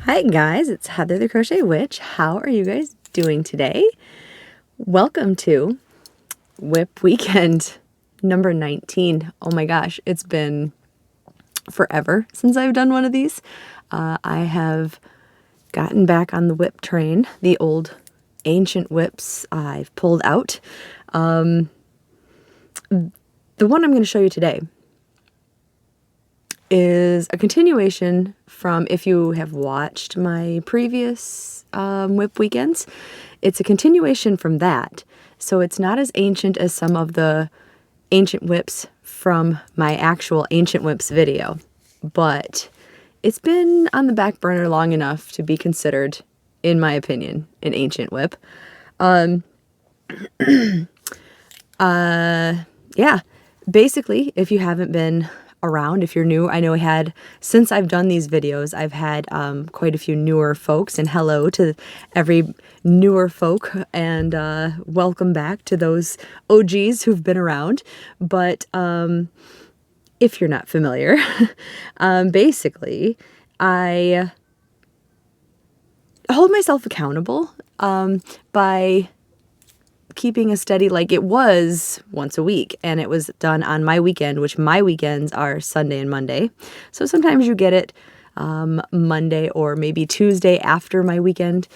Hi guys, it's Heather the Crochet Witch. How are you guys doing today? Welcome to WiP Weekend number 19. Oh my gosh, it's been forever since I've done one of these. I have gotten back on the WiP train. The old ancient WiPs I've pulled out. The one I'm going to show you today is a continuation from, if you have watched my previous WiP weekends, it's a continuation from that. So it's not as ancient as some of the ancient WiPs from my actual ancient WiPs video, but it's been on the back burner long enough to be considered, in my opinion, an ancient WiP. Yeah, basically, if you haven't been around, if you're new, I know since I've done these videos, I've had quite a few newer folks, and hello to every newer folk, and welcome back to those OGs who've been around. But if you're not familiar, basically, I hold myself accountable by keeping a steady, like it was once a week, and it was done on my weekend, which my weekends are Sunday and Monday. So sometimes you get it Monday or maybe Tuesday after my weekend.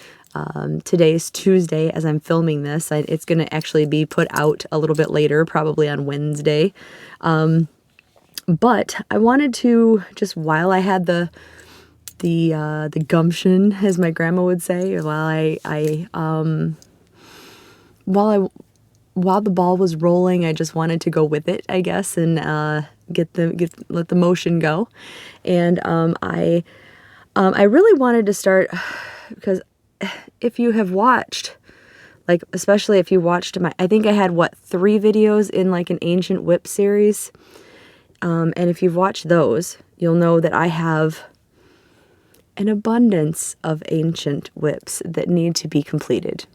Today's Tuesday as I'm filming this. It's going to actually be put out a little bit later, probably on Wednesday. But I wanted to, just while I had the gumption, as my grandma would say, while the ball was rolling, I just wanted to go with it, I guess, and let the motion go. And I really wanted to start, because if you have watched, like, especially if you watched I think I had 3 videos in like an ancient WiP series, and if you've watched those, you'll know that I have an abundance of ancient WiPs that need to be completed.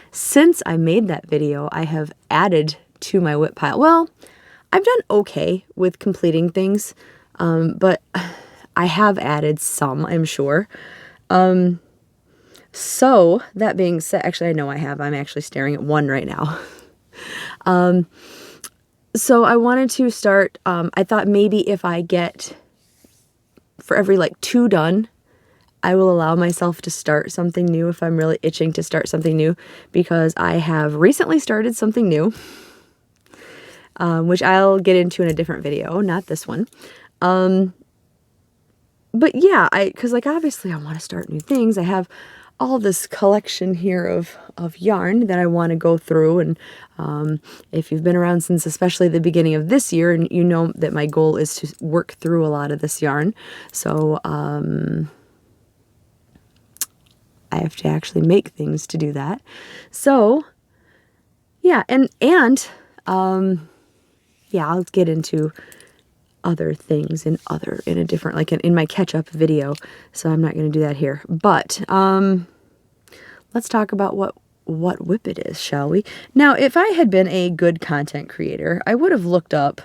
Since I made that video, I have added to my WiP pile. Well, I've done okay with completing things, but I have added some, I'm sure. So that being said, actually I know I have. I'm actually staring at one right now. So I wanted to start, I thought maybe if I get, for every 2 done, I will allow myself to start something new if I'm really itching to start something new, because I have recently started something new, which I'll get into in a different video, not this one. But yeah, because obviously I want to start new things. I have all this collection here of yarn that I want to go through, and if you've been around since especially the beginning of this year, and you know that my goal is to work through a lot of this yarn. So I have to actually make things to do that. So yeah, and yeah, I'll get into other things in a different, like in my catch-up video, so I'm not going to do that here. But let's talk about what WiP it is, shall we? Now, if I had been a good content creator, I would have looked up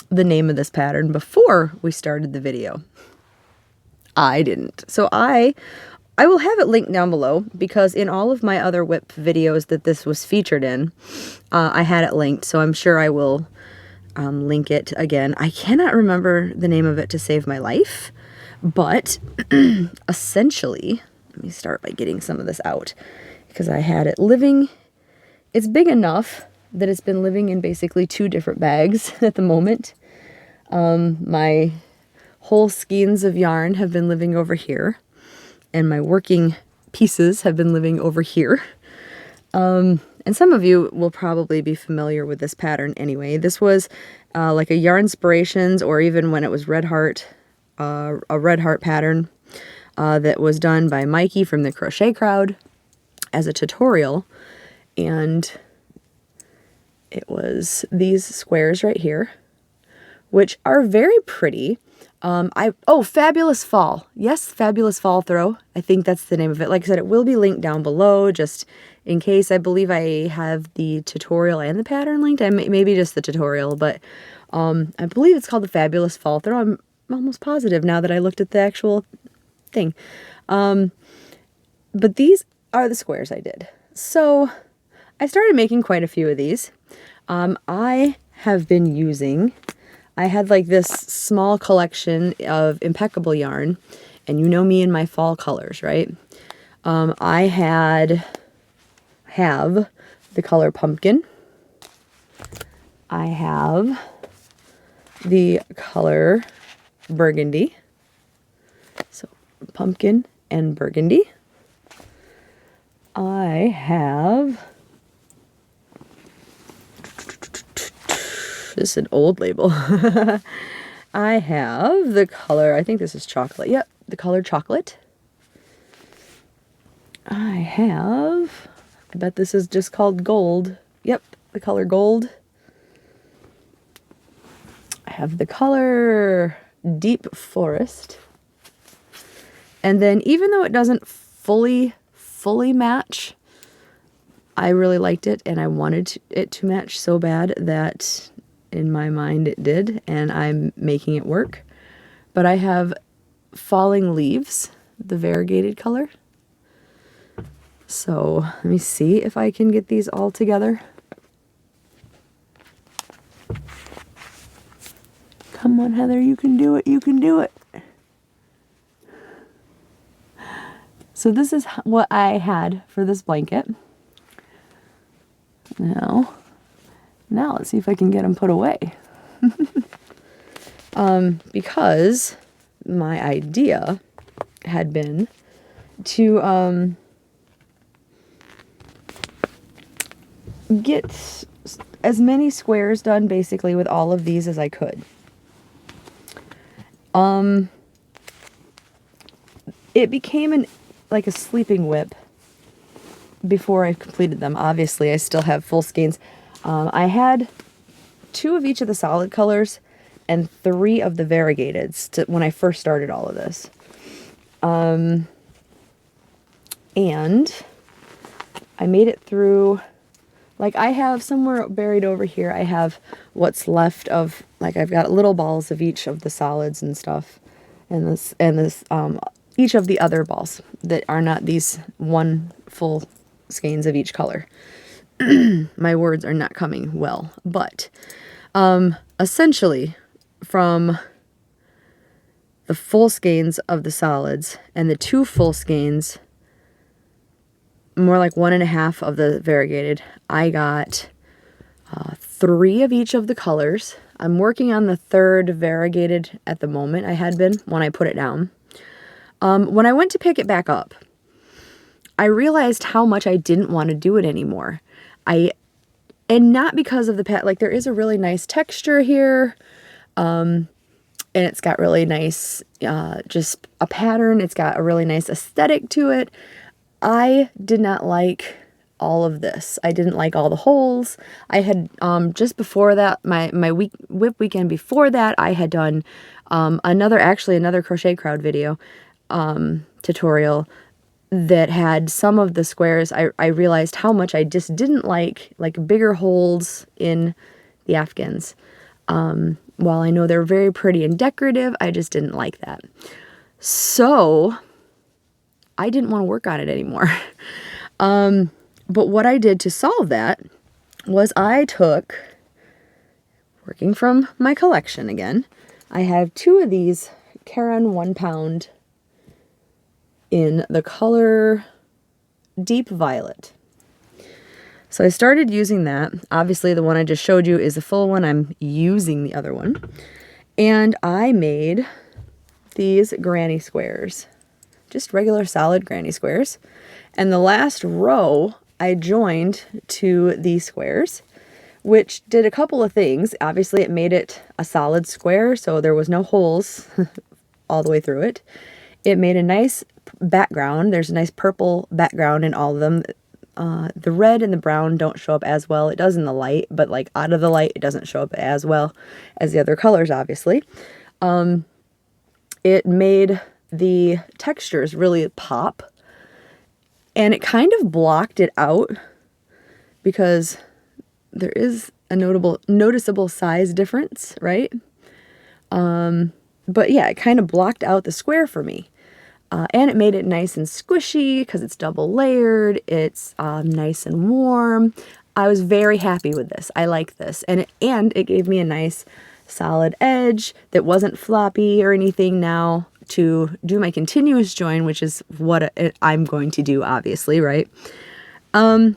the name of this pattern before we started the video. I didn't. So I will have it linked down below, because in all of my other WiP videos that this was featured in, I had it linked, so I'm sure I will link it again. I cannot remember the name of it to save my life, but essentially, let me start by getting some of this out, because I had it living. It's big enough that it's been living in basically 2 different bags at the moment. My whole skeins of yarn have been living over here, and my working pieces have been living over here. And some of you will probably be familiar with this pattern anyway. This was like a Yarnspirations, or even when it was Red Heart, a Red Heart pattern that was done by Mikey from the Crochet Crowd as a tutorial. And it was these squares right here, which are very pretty. Fabulous Fall. Yes, Fabulous Fall Throw. I think that's the name of it. Like I said, it will be linked down below, just in case. I believe I have the tutorial and the pattern linked. Maybe just the tutorial, but I believe it's called the Fabulous Fall Throw. I'm almost positive now that I looked at the actual thing. But these are the squares I did. So I started making quite a few of these. I have been using, I had like this small collection of impeccable yarn, and you know me and my fall colors, right? I have the color pumpkin. I have the color burgundy. So pumpkin and burgundy. I have, this is an old label. I have the color, I think this is chocolate. Yep, the color chocolate. I have, I bet this is just called gold. Yep, the color gold. I have the color deep forest. And then even though it doesn't fully match, I really liked it and I wanted it to match so bad that in my mind it did, and I'm making it work. But I have falling leaves, the variegated color. So let me see if I can get these all together. Come on, Heather, you can do it, you can do it. So this is what I had for this blanket. Now let's see if I can get them put away. Because my idea had been to get as many squares done basically with all of these as I could. It became like a sleeping WIP before I completed them. Obviously, I still have full skeins. I had 2 of each of the solid colors and 3 of the variegateds when I first started all of this. And I made it through, like I have somewhere buried over here, I have what's left of, like I've got little balls of each of the solids and stuff. And this, each of the other balls that are not these one full skeins of each color. My words are not coming well, but essentially from the full skeins of the solids and the 2 full skeins, more like 1.5 of the variegated, I got 3 of each of the colors. I'm working on the 3rd variegated at the moment. I had been when I put it down. When I went to pick it back up, I realized how much I didn't want to do it anymore. And not because of the pattern, like there is a really nice texture here, and it's got really nice, just a pattern. It's got a really nice aesthetic to it. I did not like all of this. I didn't like all the holes. I had, just before that, my WiP weekend before that, I had done, another Crochet Crowd video, tutorial that had some of the squares. I realized how much I just didn't like bigger holes in the Afghans. While I know they're very pretty and decorative, I just didn't like that. So I didn't want to work on it anymore. But what I did to solve that was I took, working from my collection again, I have 2 of these Caron 1 pound in the color Deep Violet. So I started using that. Obviously the one I just showed you is the full one. I'm using the other one. And I made these granny squares. Just regular solid granny squares. And the last row I joined to these squares, which did a couple of things. Obviously it made it a solid square, so there was no holes all the way through it. It made a nice background. There's a nice purple background in all of them. The red and the brown don't show up as well. It does in the light, but like out of the light, it doesn't show up as well as the other colors, obviously. It made the textures really pop, and it kind of blocked it out because there is a noticeable size difference, right? But yeah, it kind of blocked out the square for me. And it made it nice and squishy because it's double layered. It's nice and warm. I was very happy with this. I like this. And it gave me a nice solid edge that wasn't floppy or anything now to do my continuous join, which is what I'm going to do, obviously, right? So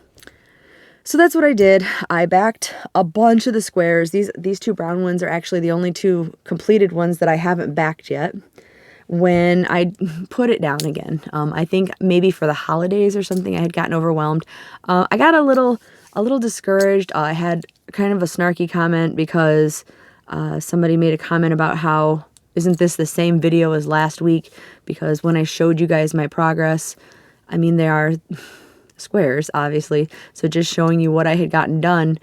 that's what I did. I backed a bunch of the squares. These two brown ones are actually the only two completed ones that I haven't backed yet. When I put it down again, I think maybe for the holidays or something, I had gotten overwhelmed. I got a little discouraged. I had kind of a snarky comment because somebody made a comment about how, isn't this the same video as last week? Because when I showed you guys my progress, I mean, they are squares, obviously. So just showing you what I had gotten done,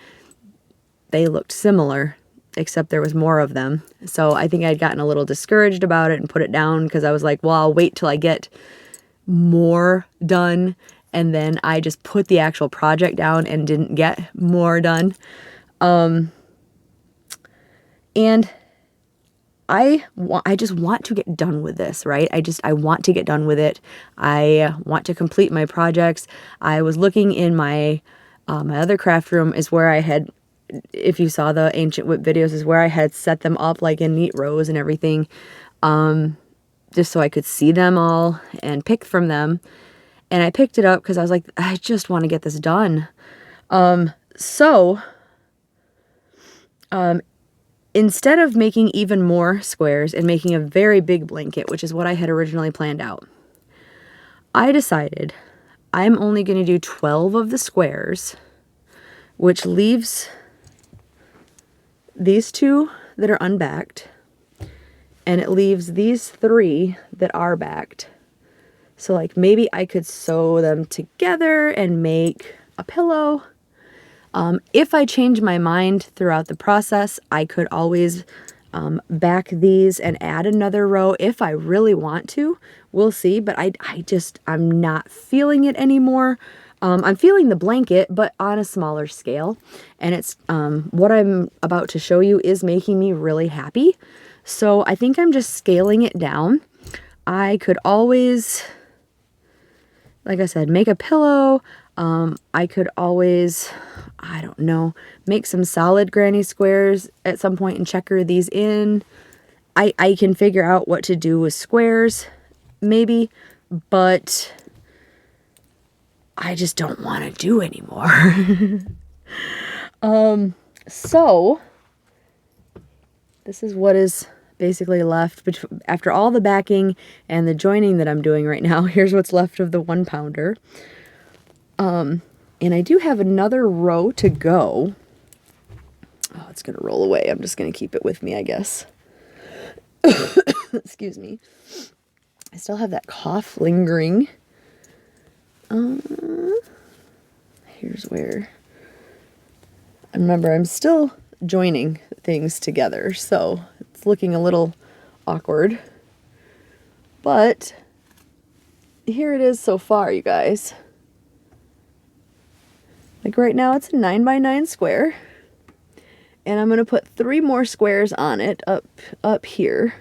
they looked similar, except there was more of them. So I think I had gotten a little discouraged about it and put it down because I was like, well, I'll wait till I get more done. And then I just put the actual project down and didn't get more done. And I just want to get done with this, right? I want to get done with it. I want to complete my projects. I was looking in my other craft room is where I had, if you saw the ancient WiP videos, is where I had set them up like in neat rows and everything, just so I could see them all and pick from them. And I picked it up because I was like, I just want to get this done. Instead of making even more squares and making a very big blanket, which is what I had originally planned out, I decided I'm only going to do 12 of the squares, which leaves these two that are unbacked, and it leaves these 3 that are backed. So like maybe I could sew them together and make a pillow. If I change my mind throughout the process, I could always back these and add another row if I really want to. We'll see, but I'm not feeling it anymore. I'm feeling the blanket, but on a smaller scale. And it's what I'm about to show you is making me really happy. So I think I'm just scaling it down. I could always, like I said, make a pillow. I could always, I don't know, make some solid granny squares at some point and checker these in. I can figure out what to do with squares, maybe, but I just don't want to do anymore. So this is what is basically left after all the backing and the joining that I'm doing right now. Here's what's left of the 1 pounder. And I do have another row to go. Oh, it's going to roll away. I'm just going to keep it with me, I guess. Excuse me. I still have that cough lingering. Here's where. Remember, I'm still joining things together, so it's looking a little awkward. But here it is so far, you guys. Like right now it's a 9x9 square, and I'm going to put 3 more squares on it up here.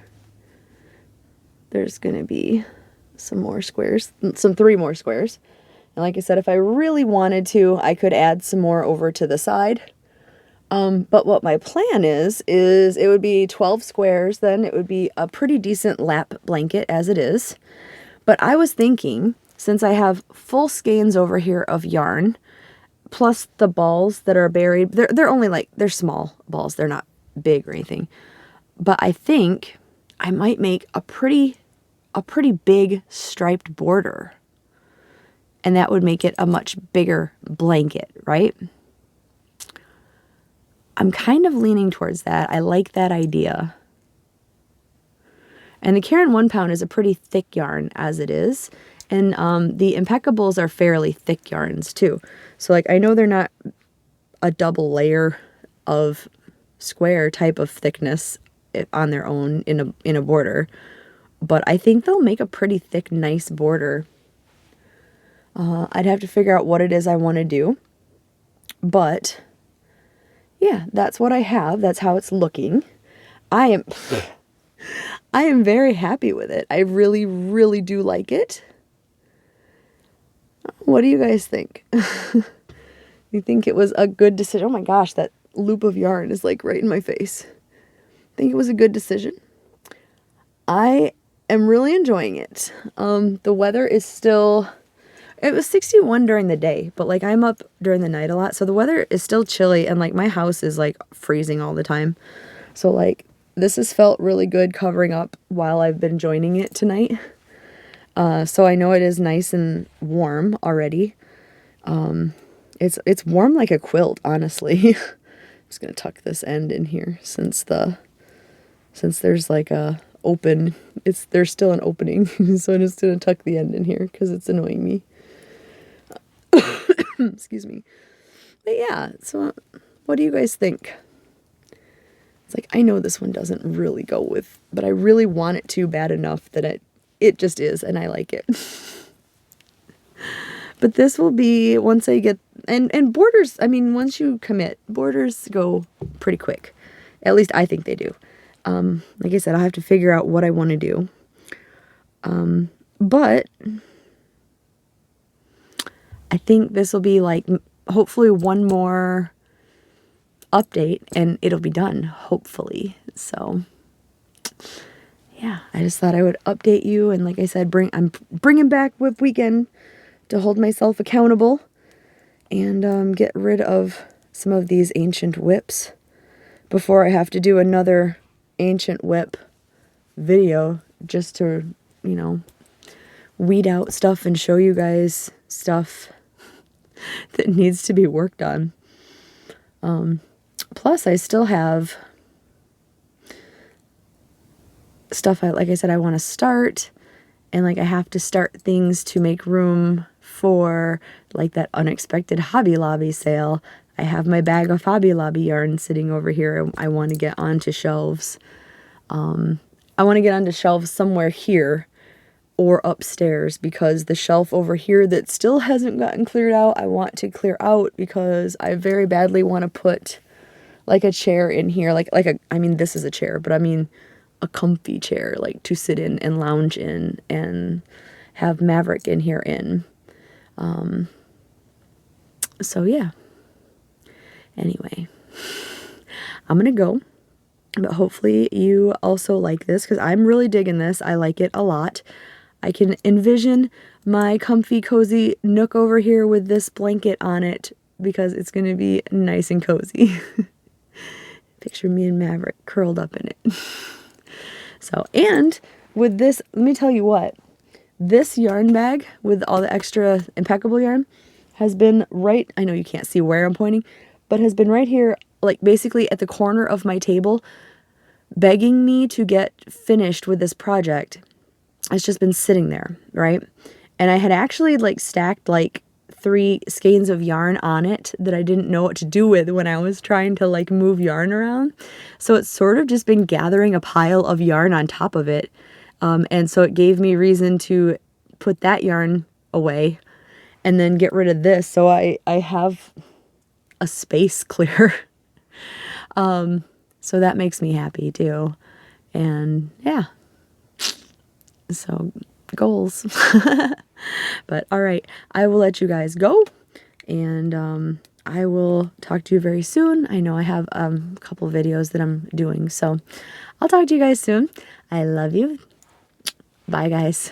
There's going to be some more squares, 3 more squares. And like I said, if I really wanted to, I could add some more over to the side. But what my plan is it would be 12 squares, then it would be a pretty decent lap blanket as it is. But I was thinking, since I have full skeins over here of yarn, plus the balls that are buried, they're only like, they're small balls, they're not big or anything. But I think I might make a pretty big striped border. And that would make it a much bigger blanket, right? I'm kind of leaning towards that. I like that idea. And the Caron 1 pound is a pretty thick yarn as it is. And the Impeccables are fairly thick yarns too. So like I know they're not a double layer of square type of thickness on their own in a border. But I think they'll make a pretty thick, nice border. I'd have to figure out what it is I want to do. But yeah, that's what I have. That's how it's looking. I I am very happy with it. I really, really do like it. What do you guys think? You think it was a good decision? Oh my gosh, that loop of yarn is like right in my face. Think it was a good decision? I am really enjoying it. The weather is still, it was 61 during the day, but like I'm up during the night a lot, so the weather is still chilly, and like my house is like freezing all the time. So like this has felt really good covering up while I've been joining it tonight. So I know it is nice and warm already. It's warm like a quilt, honestly. I'm just gonna tuck this end in here since there's like a open, there's still an opening. So I'm just gonna tuck the end in here because it's annoying me. Excuse me. But yeah, so what do you guys think? It's like, I know this one doesn't really go with, but I really want it to bad enough that it just is, and I like it. But this will be, once I get, and borders, I mean, once you commit, borders go pretty quick. At least I think they do. Like I said, I'll have to figure out what I want to do. But I think this will be like, hopefully one more update and it'll be done, hopefully. So yeah, I just thought I would update you. And like I said, I'm bringing back WiP Weekend to hold myself accountable and get rid of some of these ancient WIPs before I have to do another ancient WIP video just to, you know, weed out stuff and show you guys stuff that needs to be worked on. Plus I still have stuff like I said, I want to start, and like I have to start things to make room for like that unexpected Hobby Lobby sale. I have my bag of Hobby Lobby yarn sitting over here. I want to get onto shelves. I want to get onto shelves somewhere here or upstairs, because the shelf over here that still hasn't gotten cleared out, I want to clear out because I very badly want to put like a chair in here, I mean, this is a chair, but I mean a comfy chair, like to sit in and lounge in and have Maverick in here in. So yeah. Anyway, I'm gonna go, but hopefully you also like this, because I'm really digging this. I like it a lot. I can envision my comfy, cozy nook over here with this blanket on it, because it's gonna be nice and cozy. Picture me and Maverick curled up in it. So, and with this, let me tell you what, this yarn bag with all the extra impeccable yarn has been right, I know you can't see where I'm pointing, but has been right here, like basically at the corner of my table, begging me to get finished with this project. It's just been sitting there, right? And I had actually like stacked like 3 skeins of yarn on it that I didn't know what to do with when I was trying to like move yarn around. So it's sort of just been gathering a pile of yarn on top of it. And so it gave me reason to put that yarn away and then get rid of this. So I have a space clear. So that makes me happy too. And yeah, so goals. But all right, I will let you guys go, and I will talk to you very soon. I know I have a couple videos that I'm doing, so I'll talk to you guys soon. I love you. Bye, guys.